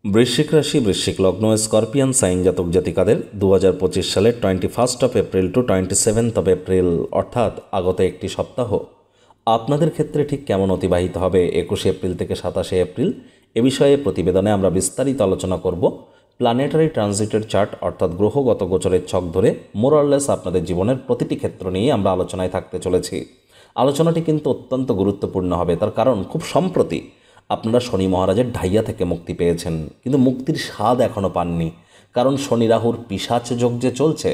বৃশ্চিক রাশি, বৃশ্চিক লগ্ন, স্করপিয়ান সাইন জাতক জাতিকাদের 2025 সালের 21 এপ্রিল টু 27 এপ্রিল অর্থাৎ আগত একটি সপ্তাহ আপনাদের ক্ষেত্রে ঠিক কেমন অতিবাহিত হবে 21 এপ্রিল থেকে 27 এপ্রিল এ বিষয়ে প্রতিবেদনে আমরা বিস্তারিত আলোচনা করব। প্ল্যানেটারি ট্রানজিটের চার্ট অর্থাৎ গ্রহগত গোচরের ছক ধরে মোরাললেস আপনাদের জীবনের প্রতিটি ক্ষেত্র নিয়ে আমরা আলোচনায় থাকতে চলেছি। আলোচনাটি কিন্তু অত্যন্ত গুরুত্বপূর্ণ হবে, তার কারণ খুব সম্প্রতি আপনারা শনি মহারাজের ঢাইয়া থেকে মুক্তি পেয়েছেন, কিন্তু মুক্তির স্বাদ এখনও পাননি, কারণ শনি রাহুর পিশাচ যোগ যে চলছে।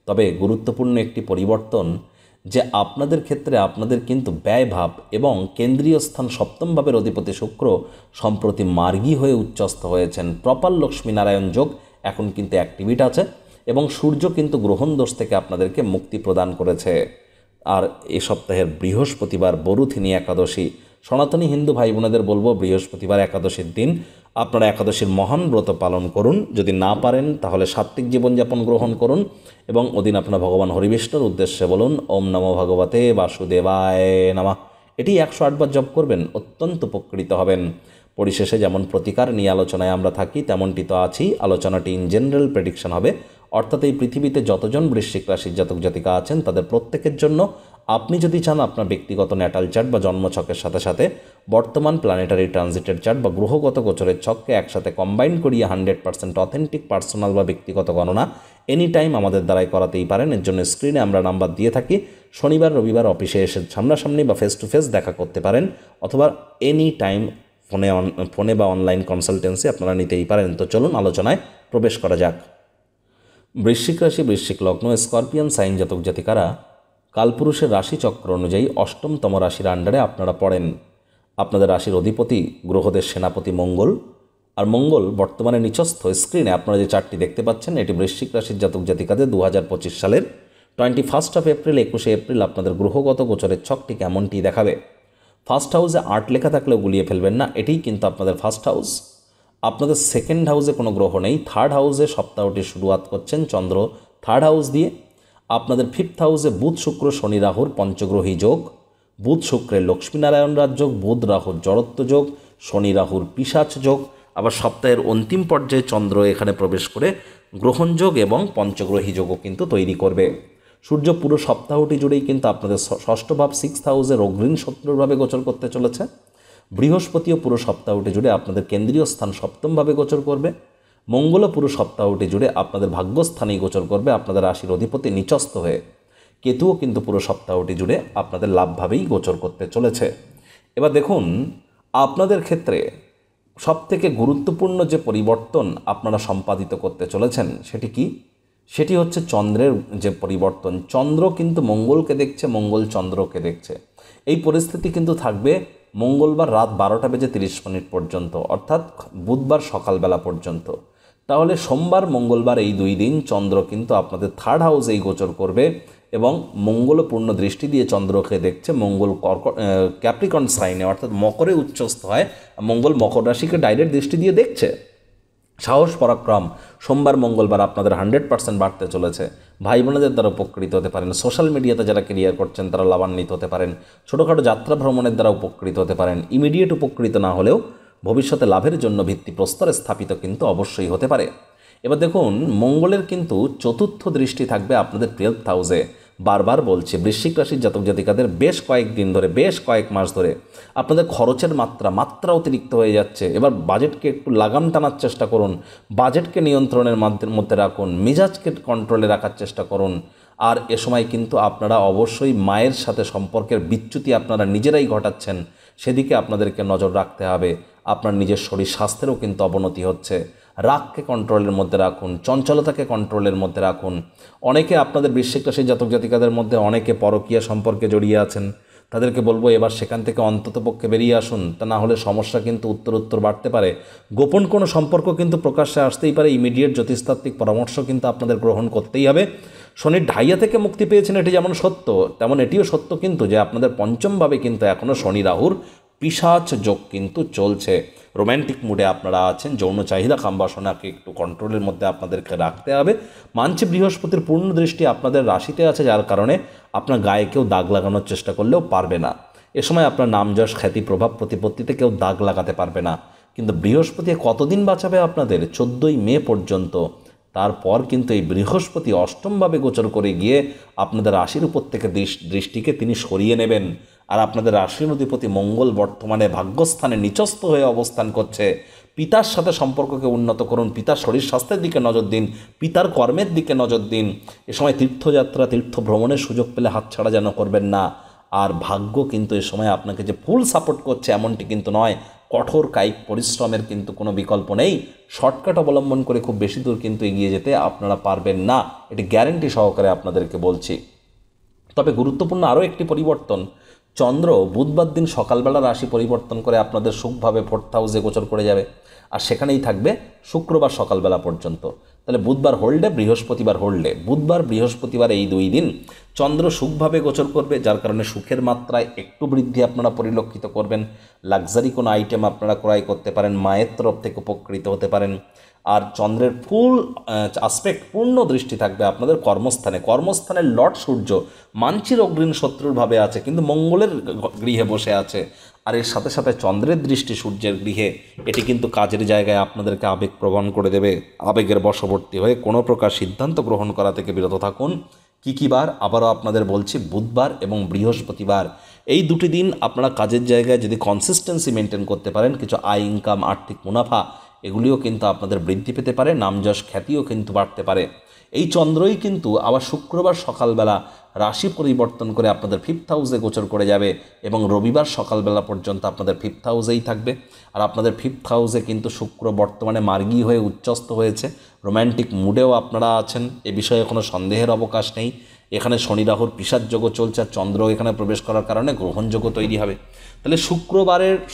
তবে গুরুত্বপূর্ণ একটি পরিবর্তন যে আপনাদের ক্ষেত্রে আপনাদের কিন্তু ব্যয়ভাব এবং কেন্দ্রীয় স্থান সপ্তম ভাবের অধিপতি শুক্র সম্প্রতি মার্গী হয়ে উচ্চস্থ হয়েছেন। প্রপার লক্ষ্মীনারায়ণ যোগ এখন কিন্তু অ্যাক্টিভিট আছে এবং সূর্য কিন্তু গ্রহণ দোষ থেকে আপনাদেরকে মুক্তি প্রদান করেছে। আর এ সপ্তাহের বৃহস্পতিবার বরুথিনী একাদশী। সনাতনী হিন্দু ভাই বোনেদের বলবো, বৃহস্পতিবার একাদশীর দিন আপনারা একাদশীর মহান ব্রত পালন করুন। যদি না পারেন তাহলে সাত্ত্বিক জীবনযাপন গ্রহণ করুন এবং ওদিন আপনারা ভগবান হরিবিষ্ণুর উদ্দেশ্যে বলুন ওম নমো ভগবতে বাসুদেবায় নমঃ। এটি 108 বার জপ করবেন, অত্যন্ত উপকৃত হবেন। পরিশেষে যেমন প্রতিকার নিয়ে আলোচনায় আমরা থাকি তেমনটি তো আছেই। আলোচনাটি ইন জেনারেল প্রেডিকশন হবে, অর্থাৎ এই পৃথিবীতে যতজন বৃশ্চিক রাশির জাতক জাতিকা আছেন তাদের প্রত্যেকের জন্য আপনি যদি চান আপনার ব্যক্তিগত ন্যাটাল চার্ট বা জন্মছকের সাথে সাথে বর্তমান প্ল্যানেটারি ট্রানজিটের চার্ট বা গ্রহগত গোচরের ছককে একসাথে কম্বাইন করিয়ে 100% অথেন্টিক পার্সোনাল বা ব্যক্তিগত গণনা এনি টাইম আমাদের দ্বারাই করাতেই পারেন। এর জন্য স্ক্রিনে আমরা নাম্বার দিয়ে থাকি, শনিবার রবিবার অফিসে এসে সামনাসামনি বা ফেস টু ফেস দেখা করতে পারেন, অথবা এনি টাইম ফোনে বা অনলাইন কনসালটেন্সি আপনারা নিতেই পারেন। তো চলুন আলোচনায় প্রবেশ করা যাক। বৃশ্চিক রাশি, বৃশ্চিক লগ্ন, স্করপিয়ান সাইন জাতক জাতিকারা কালপুরুষের রাশিচক্র অনুযায়ী অষ্টমতম রাশির আন্ডারে আপনারা পড়েন। আপনাদের রাশির অধিপতি গ্রহদের সেনাপতি মঙ্গল, আর মঙ্গল বর্তমানে নিচস্থ। স্ক্রিনে আপনারা যে চার্টটি দেখতে পাচ্ছেন এটি বৃশ্চিক রাশির জাতক জাতিকাদের 2025 সালের 21 এপ্রিল 21 এপ্রিল আপনাদের গ্রহগত গোচরের ছকটি কেমনটি দেখাবে। ফার্স্ট হাউসে 8 লেখা থাকলেও গুলিয়ে ফেলবেন না, এটিই কিন্তু আপনাদের ফার্স্ট হাউস। আপনাদের সেকেন্ড হাউসে কোনো গ্রহ নেই। থার্ড হাউসে সপ্তাহটি শুরুয়াত করছেন চন্দ্র থার্ড হাউস দিয়ে। আপনাদের ফিফথ হাউসে বুধ শুক্র শনি রাহুর পঞ্চগ্রহী যোগ, বুধ শুক্রের লক্ষ্মীনারায়ণ রাজ যোগ, বুধ রাহুর জড়ত্ব যোগ, শনি রাহুর পিশাচ যোগ। আবার সপ্তাহের অন্তিম পর্যায়ে চন্দ্র এখানে প্রবেশ করে গ্রহণ যোগ এবং পঞ্চগ্রহী যোগও কিন্তু তৈরি করবে। সূর্য পুরো সপ্তাহটি জুড়েই কিন্তু আপনাদের ষষ্ঠ ভাব সিক্সথ হাউসের অগ্রীণ শত্রুরভাবে গোচর করতে চলেছে। বৃহস্পতিও পুরো সপ্তাহটি জুড়ে আপনাদের কেন্দ্রীয় স্থান সপ্তমভাবে গোচর করবে। মঙ্গলও পুরো সপ্তাহটি জুড়ে আপনাদের ভাগ্যস্থানেই গোচর করবে আপনাদের রাশির অধিপতি নিচস্থ হয়ে। কেতুও কিন্তু পুরো সপ্তাহটি জুড়ে আপনাদের লাভভাবেই গোচর করতে চলেছে। এবার দেখুন আপনাদের ক্ষেত্রে সবথেকে গুরুত্বপূর্ণ যে পরিবর্তন আপনারা সম্পাদিত করতে চলেছেন সেটি কি? সেটি হচ্ছে চন্দ্রের যে পরিবর্তন। চন্দ্র কিন্তু মঙ্গলকে দেখছে, মঙ্গল চন্দ্রকে দেখছে। এই পরিস্থিতি কিন্তু থাকবে মঙ্গলবার রাত 12:30 পর্যন্ত, অর্থাৎ বুধবার সকালবেলা পর্যন্ত। তাহলে সোমবার মঙ্গলবার এই 2 দিন চন্দ্র কিন্তু আপনাদের থার্ড হাউসেই গোচর করবে এবং মঙ্গল পূর্ণ দৃষ্টি দিয়ে চন্দ্রকে দেখছে। মঙ্গল ক্যাপ্রিকন সাইনে অর্থাৎ মকরে উচ্চস্থ হয়, মঙ্গল মকর রাশিকে ডাইরেক্ট দৃষ্টি দিয়ে দেখছে। সাহস পরাক্রম সোমবার মঙ্গলবার আপনাদের 100% বাড়তে চলেছে। ভাই বোনেদের দ্বারা উপকৃত হতে পারেন। সোশ্যাল মিডিয়াতে যারা ক্যারিয়ার করছেন তারা লাভান্বিত হতে পারেন। ছোটোখাটো যাত্রা ভ্রমণের দ্বারা উপকৃত হতে পারেন। ইমিডিয়েট উপকৃত না হলেও ভবিষ্যতে লাভের জন্য ভিত্তিপ্রস্তরে স্থাপিত কিন্তু অবশ্যই হতে পারে। এবার দেখুন মঙ্গলের কিন্তু চতুর্থ দৃষ্টি থাকবে আপনাদের 12th হাউসে। বারবার বলছি বৃশ্চিক রাশির জাতক জাতিকাদের বেশ কয়েকদিন ধরে, বেশ কয়েক মাস ধরে আপনাদের খরচের মাত্রা অতিরিক্ত হয়ে যাচ্ছে। এবার বাজেটকে একটু লাগাম টানার চেষ্টা করুন, বাজেটকে নিয়ন্ত্রণের মধ্যে রাখুন, মেজাজকে কন্ট্রোলে রাখার চেষ্টা করুন। আর এ সময় কিন্তু আপনারা অবশ্যই মায়ের সাথে সম্পর্কের বিচ্যুতি আপনারা নিজেরাই ঘটাচ্ছেন, সেদিকে আপনাদেরকে নজর রাখতে হবে। আপনার নিজের শরীর স্বাস্থ্যেরও কিন্তু অবনতি হচ্ছে। রাগকে কন্ট্রোলের মধ্যে রাখুন, চঞ্চলতাকে কন্ট্রোলের মধ্যে রাখুন। অনেকে আপনাদের বৃশ্চিক রাশির জাতক জাতিকাদের মধ্যে অনেকে পরকীয়া সম্পর্কে জড়িয়ে আছেন, তাদেরকে বলবো এবার সেখান থেকে অন্ততপক্ষে বেরিয়ে আসুন, তা না হলে সমস্যা কিন্তু উত্তর বাড়তে পারে। গোপন কোনো সম্পর্ক কিন্তু প্রকাশ্যে আসতেই পারে। ইমিডিয়েট জ্যোতিষতাত্ত্বিক পরামর্শ কিন্তু আপনাদের গ্রহণ করতেই হবে। শনির ঢাইয়া থেকে মুক্তি পেয়েছেন এটি যেমন সত্য, তেমন এটিও সত্য কিন্তু যে আপনাদের পঞ্চমভাবে কিন্তু এখনও শনি রাহুর পিশাচ যোগ কিন্তু চলছে। রোম্যান্টিক মুডে আপনারা আছেন, যৌন চাহিদা কামবাসনাকে একটু কন্ট্রোলের মধ্যে আপনাদেরকে রাখতে হবে। মানছি বৃহস্পতির পূর্ণ দৃষ্টি আপনাদের রাশিতে আছে, যার কারণে আপনার গায়ে কেউ দাগ লাগানোর চেষ্টা করলেও পারবে না। এ সময় আপনার নাম যশ খ্যাতি প্রভাব প্রতিপত্তিতে কেউ দাগ লাগাতে পারবে না। কিন্তু বৃহস্পতি কতদিন বাঁচাবে আপনাদের? 14ই মে পর্যন্ত। তারপর কিন্তু এই বৃহস্পতি অষ্টমভাবে গোচর করে গিয়ে আপনাদের রাশির উপর থেকে দৃষ্টিকে তিনি সরিয়ে নেবেন। আর আপনাদের রাশির অধিপতি মঙ্গল বর্তমানে ভাগ্যস্থানে নিচস্থ হয়ে অবস্থান করছে। পিতার সাথে সম্পর্ককে উন্নত করুন, পিতার শরীর স্বাস্থ্যের দিকে নজর দিন, পিতার কর্মের দিকে নজর দিন। এ সময় তীর্থযাত্রা, তীর্থ ভ্রমণের সুযোগ পেলে হাতছাড়া যেন করবেন না। আর ভাগ্য কিন্তু এ সময় আপনাকে যে ফুল সাপোর্ট করছে এমনটি কিন্তু নয়, কঠোর কায়িক পরিশ্রমের কিন্তু কোনো বিকল্প নেই। শর্টকাট অবলম্বন করে খুব বেশি দূর কিন্তু এগিয়ে যেতে আপনারা পারবেন না, এটি গ্যারেন্টি সহকারে আপনাদেরকে বলছি। তবে গুরুত্বপূর্ণ আরও একটি পরিবর্তন, চন্দ্র বুধবার দিন সকালবেলা রাশি পরিবর্তন করে আপনাদের সুখভাবে 4th হাউসে গোচর করে যাবে, আর সেখানেই থাকবে শুক্রবার সকালবেলা পর্যন্ত। তাহলে বুধবার হোল্ডে, বৃহস্পতিবার হোল্ডে। বুধবার বৃহস্পতিবার এই 2 দিন চন্দ্র সুখভাবে গোচর করবে, যার কারণে সুখের মাত্রায় একটু বৃদ্ধি আপনারা পরিলক্ষিত করবেন। লাক্সারি কোনো আইটেম আপনারা ক্রয় করতে পারেন, মায়ের তরফ থেকে উপকৃত হতে পারেন। আর চন্দ্রের ফুল আসপেক্ট, পূর্ণ দৃষ্টি থাকবে আপনাদের কর্মস্থানে। কর্মস্থানের লর্ড সূর্য মানচির অগ্রীণ শত্রুর ভাবে আছে, কিন্তু মঙ্গলের গৃহে বসে আছে। আর এর সাথে সাথে চন্দ্রের দৃষ্টি সূর্যের গৃহে, এটি কিন্তু কাজের জায়গায় আপনাদেরকে আবেগপ্রবণ করে দেবে। আবেগের বশবর্তী হয়ে কোনো প্রকার সিদ্ধান্ত গ্রহণ করা থেকে বিরত থাকুন। কী বার? আবারও আপনাদের বলছি, বুধবার এবং বৃহস্পতিবার এই 2টি দিন আপনারা কাজের জায়গায় যদি কনসিস্টেন্সি মেনটেন করতে পারেন, কিছু আয় ইনকাম, আর্থিক মুনাফা এগুলিও কিন্তু আপনাদের বৃদ্ধি পেতে পারে, নামযশ খ্যাতিও কিন্তু বাড়তে পারে। এই চন্দ্রই কিন্তু আবার শুক্রবার সকালবেলা রাশি পরিবর্তন করে আপনাদের 5th হাউসে গোচর করে যাবে এবং রবিবার সকালবেলা পর্যন্ত আপনাদের 5th হাউসেই থাকবে। আর আপনাদের 5th হাউসে কিন্তু শুক্র বর্তমানে মার্গী হয়ে উচ্চস্থ হয়েছে, রোম্যান্টিক মুডেও আপনারা আছেন, এ বিষয়ে কোনো সন্দেহের অবকাশ নেই। এখানে শনি রাহুর পিশাচযোগ চলছে, আর চন্দ্র এখানে প্রবেশ করার কারণে গ্রহণযোগ তৈরি হবে। তাহলে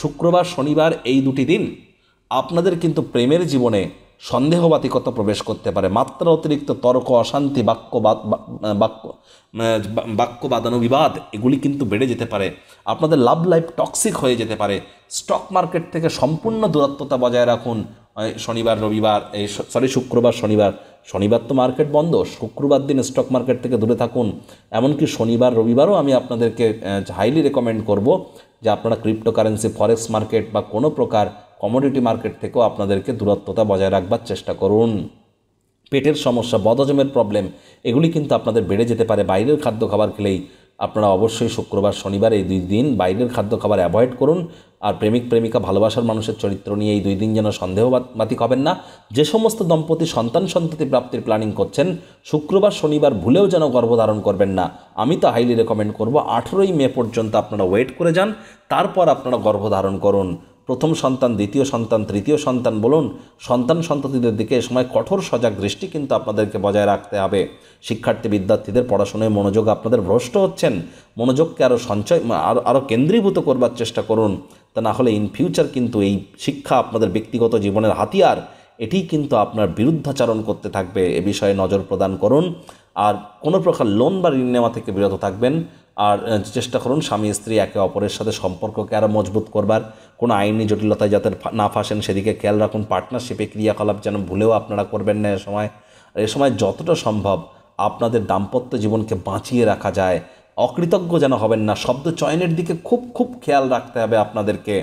শুক্রবার শনিবার এই 2টি দিন আপনাদের কিন্তু প্রেমের জীবনে সন্দেহবাতিকতা প্রবেশ করতে পারে। মাত্রা অতিরিক্ত তর্ক, অশান্তি, বাক্য বাদানুবিবাদ এগুলি কিন্তু বেড়ে যেতে পারে। আপনাদের লাভ লাইফ টক্সিক হয়ে যেতে পারে। স্টক মার্কেট থেকে সম্পূর্ণ দূরত্বতা বজায় রাখুন। শুক্রবার শনিবার তো মার্কেট বন্ধ, শুক্রবার দিন স্টক মার্কেট থেকে দূরে থাকুন। এমনকি শনিবার রবিবারও আমি আপনাদেরকে হাইলি রেকমেন্ড করব যে আপনারা ক্রিপ্টোকারেন্সি, ফরেক্স মার্কেট বা কোনো প্রকার কমোডিটি মার্কেট থেকেও আপনাদেরকে দূরত্বতা বজায় রাখবার চেষ্টা করুন। পেটের সমস্যা, বদহজমের প্রবলেম এগুলি কিন্তু আপনাদের বেড়ে যেতে পারে বাইরের খাদ্য খাবার খেলেই। আপনারা অবশ্যই শুক্রবার শনিবার এই 2 দিন বাইরের খাদ্য খাবার অ্যাভয়েড করুন। আর প্রেমিক প্রেমিকা, ভালোবাসার মানুষের চরিত্র নিয়ে এই 2 দিন যেন সন্দেহবাতিক হবেন না। যে সমস্ত দম্পতি সন্ততি প্রাপ্তির প্ল্যানিং করছেন, শুক্রবার শনিবার ভুলেও যেন গর্ভধারণ করবেন না। আমি তো হাইলি রেকমেন্ড করব 18ই মে পর্যন্ত আপনারা ওয়েট করে যান, তারপর আপনারা গর্ভধারণ করুন। প্রথম সন্তান, দ্বিতীয় সন্তান, তৃতীয় সন্তান বলুন, সন্ততিদের দিকে এ সময় কঠোর সজাগ দৃষ্টি কিন্তু আপনাদেরকে বজায় রাখতে হবে। শিক্ষার্থী বিদ্যার্থীদের পড়াশোনায় মনোযোগ আপনাদের ভ্রষ্ট হচ্ছেন, মনোযোগকে আরও কেন্দ্রীভূত করবার চেষ্টা করুন। তা না হলে ইন ফিউচার কিন্তু এই শিক্ষা আপনাদের ব্যক্তিগত জীবনের হাতিয়ার, এটি কিন্তু আপনার বিরুদ্ধাচরণ করতে থাকবে। এ বিষয়ে নজর প্রদান করুন। আর কোনো প্রকার লোন বা ঋণ নেওয়া থেকে বিরত থাকবেন। আর চেষ্টা করুন স্বামী স্ত্রী একে অপরের সাথে সম্পর্ককে আরও মজবুত করবার। কোনো আইনি জটিলতায় যাতে না ফাঁসেন সেদিকে খেয়াল রাখুন। পার্টনারশিপে ক্রিয়াকলাপ যেন ভুলেও আপনারা করবেন না এ সময় যতটা সম্ভব আপনাদের দাম্পত্য জীবনকে বাঁচিয়ে রাখা যায়। অকৃতজ্ঞ যেন হবেন না। শব্দ চয়নের দিকে খুব খেয়াল রাখতে হবে আপনাদেরকে।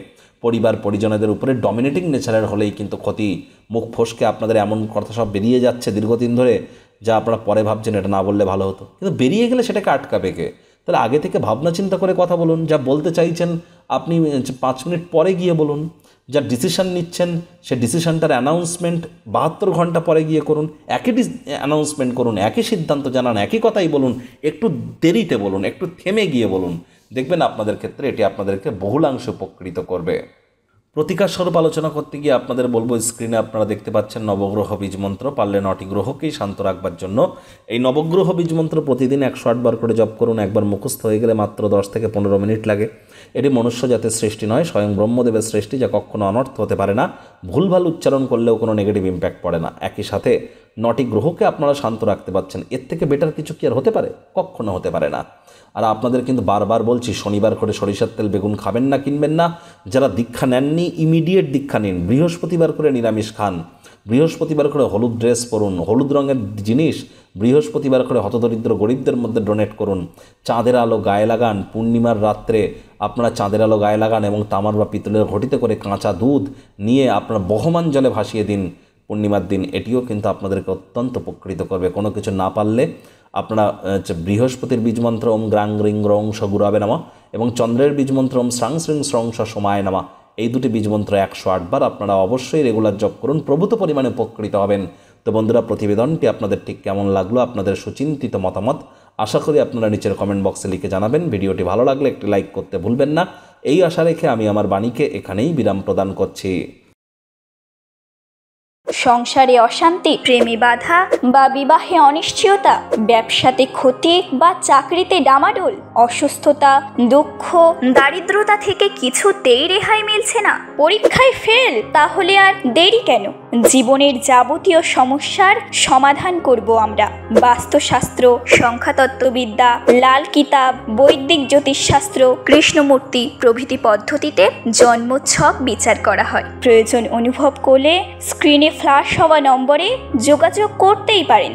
পরিবার পরিজনদের উপরে ডমিনেটিং নেচারের হলেই কিন্তু ক্ষতি। মুখ ফসকে আপনাদের এমন কথা সব বেরিয়ে যাচ্ছে দীর্ঘদিন ধরে, যা আপনারা পরে ভাবছেন এটা না বললে ভালো হতো, কিন্তু বেরিয়ে গেলে সেটাকে আটকাবে কে? তাহলে আগে থেকে ভাবনা চিন্তা করে কথা বলুন। যা বলতে চাইছেন আপনি 5 মিনিট পরে গিয়ে বলুন। যা ডিসিশন নিচ্ছেন সে ডিসিশনটার অ্যানাউন্সমেন্ট 72 ঘন্টা পরে গিয়ে করুন। একই অ্যানাউন্সমেন্ট করুন, একই সিদ্ধান্ত জানান, একই কথাই বলুন। একটু দেরিতে বলুন, একটু থেমে গিয়ে বলুন। দেখবেন আপনাদের ক্ষেত্রে এটি আপনাদেরকে বহুলাংশে উপকৃত করবে। প্রতিকার স্বরূপ আলোচনা করতে গিয়ে আপনাদের বলবো, স্ক্রিনে আপনারা দেখতে পাচ্ছেন নবগ্রহ বীজ মন্ত্র। পারলে 9টি গ্রহকেই শান্ত রাখবার জন্য এই নবগ্রহ বীজ মন্ত্র প্রতিদিন 108 বার করে জপ করুন। একবার মুখস্থ হয়ে গেলে মাত্র 10 থেকে 15 মিনিট লাগে। এটি মনুষ্য জাতের সৃষ্টি নয়, স্বয়ং ব্রহ্মদেবের সৃষ্টি, যা কখনো অনর্থ হতে পারে না। ভুলভাল উচ্চারণ করলেও কোনো নেগেটিভ ইম্প্যাক্ট পড়ে না। একই সাথে 9টি গ্রহকে আপনারা শান্ত রাখতে পারছেন, এর থেকে বেটার কিছু কি আর হতে পারে? কখনো হতে পারে না। আর আপনাদের কিন্তু বারবার বলছি, শনিবার করে সরিষার তেল বেগুন খাবেন না, কিনবেন না। যারা দীক্ষা নেননি ইমিডিয়েট দীক্ষা নিন। বৃহস্পতিবার করে নিরামিষ খান। বৃহস্পতিবার করে হলুদ ড্রেস পরুন, হলুদ রঙের জিনিস বৃহস্পতিবার করে হতদরিদ্র গরিবদের মধ্যে ডোনেট করুন। চাঁদের আলো গায়ে লাগান। পূর্ণিমার রাত্রে আপনারা চাঁদের আলো গায়ে লাগান এবং তামার বা পিতলের ঘটিতে করে কাঁচা দুধ নিয়ে আপনারা বহমান জলে ভাসিয়ে দিন পূর্ণিমার দিন। এটিও কিন্তু আপনাদেরকে অত্যন্ত উপকৃত করবে। কোনো কিছু না পারলে আপনারা বৃহস্পতির বীজমন্ত্র ওম গ্রাং রিং রং স গুরাবে নামা এবং চন্দ্রের বীজমন্ত্র ওম শ্রাং শ্রিং শ্রং স সময় নামা, এই দুটি বীজমন্ত্র 108 বার আপনারা অবশ্যই রেগুলার জপ করুন, প্রভূত পরিমাণে উপকৃত হবেন। তো বন্ধুরা, প্রতিবেদনটি আপনাদের ঠিক কেমন লাগলো, আপনাদের সুচিন্তিত মতামত আশা করি আপনারা নিচের কমেন্ট বক্সে লিখে জানাবেন। ভিডিওটি ভালো লাগলে একটি লাইক করতে ভুলবেন না। এই আশা রেখে আমি আমার বাণীকে এখানেই বিরাম প্রদান করছি। সংসারে অশান্তি, প্রেমে বাধা বা বিবাহে অনিশ্চয়তা, ব্যবসাতে ক্ষতি বা চাকরিতে ডামাডোল, অসুস্থতা, দুঃখ, দারিদ্রতা থেকে কিছুতেই রেহাই মিলছে না, পরীক্ষায় ফেল, তাহলে আর দেরি কেন? জীবনের যাবতীয় সমস্যার সমাধান করব আমরা। বাস্তুশাস্ত্র, সংখ্যাতত্ত্ববিদ্যা, লাল কিতাব, বৈদিক জ্যোতিষশাস্ত্র, কৃষ্ণমূর্তি প্রভৃতি পদ্ধতিতে জন্মছক বিচার করা হয়। প্রয়োজন অনুভব করলে স্ক্রিনে ফ্ল্যাশ হওয়া নম্বরে যোগাযোগ করতেই পারেন।